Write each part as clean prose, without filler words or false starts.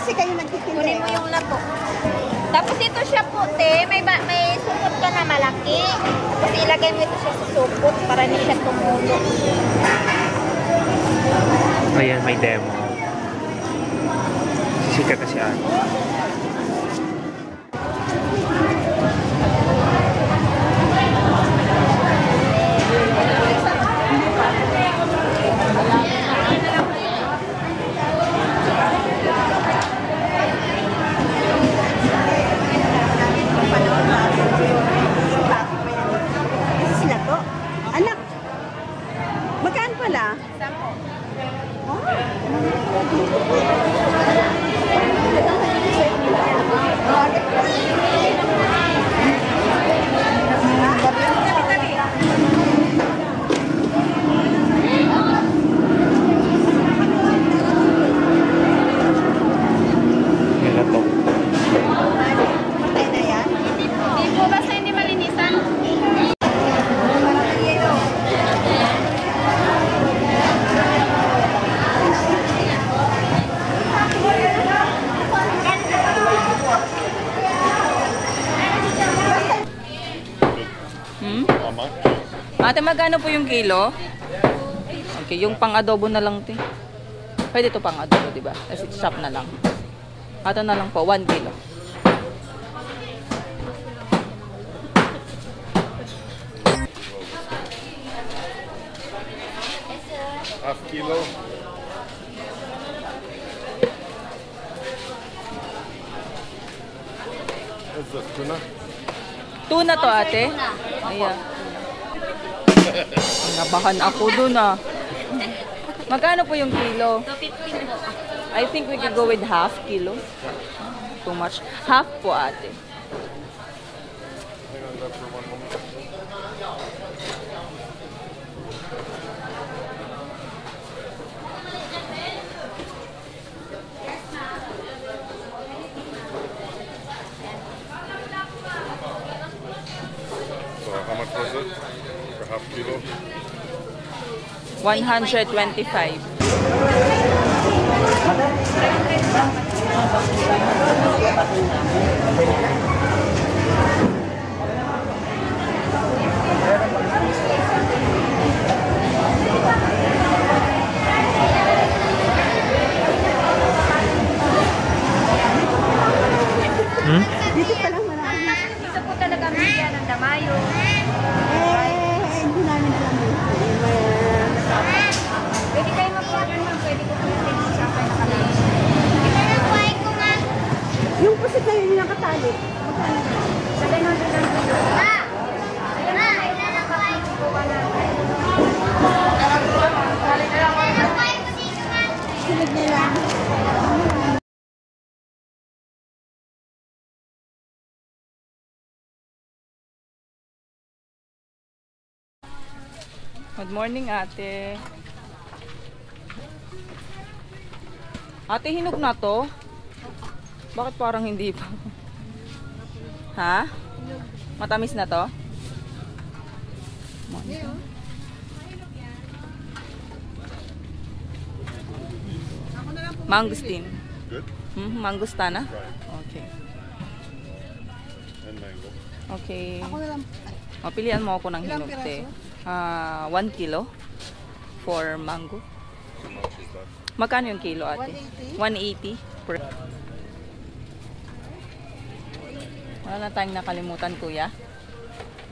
kasi kayo nagtitinda. Kunin mo yung lato. Tapos ito siya puti, may sukot ka na malaki. Tapos ilagay mo ito siya sa sukot para hindi siya tumulo. Ayan, may demo. Sikat kasi ano. Sila to? Anak, magkaan pala? Ate, magkano po yung kilo? Okay, yung pang-adobo na lang, te. Pwede to pang-adobo, di ba? Kasi shop na lang. Ito na lang po, 1 kilo. Half kilo. What's this, tuna? Tuna to, ate. Ayan. Nabahan ako dun, ah. Magkano po yung kilo? 250 po. I think we could go with half kilo. Too much. Half po, ate. Hang on that for one moment. So how much was it for half kilo? 125. Dito pa lang marami. Dito po talaga bigyan ng damayo. Hindi namin alam yun. Pwede kayo mag-order man. Pwede ko po yung sa akin na kami. Yung pusit na yun yung nakatali. Sa 900 lang po. Sunod nila. Good morning, ate. Ate, hinog na to? Bakit parang hindi pa? Ha? Matamis na to? Mangosteen. Good? Mangostana? Right. Okay. And mango. Okay. Ako na lang. Pilihan mo ako ng Ilang hinog, piraso? te. 1 kilo for mango. How much is that? Magkano yung kilo, ate? 180. 180 per... Wala na tayong nakalimutan, kuya.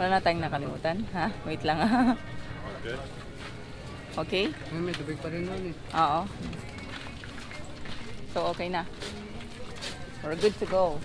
Wala na tayong nakalimutan. Ha? Wait lang. Okay. Okay? May tubig pa rin nun eh. Oo. So, okay na. We're good to go.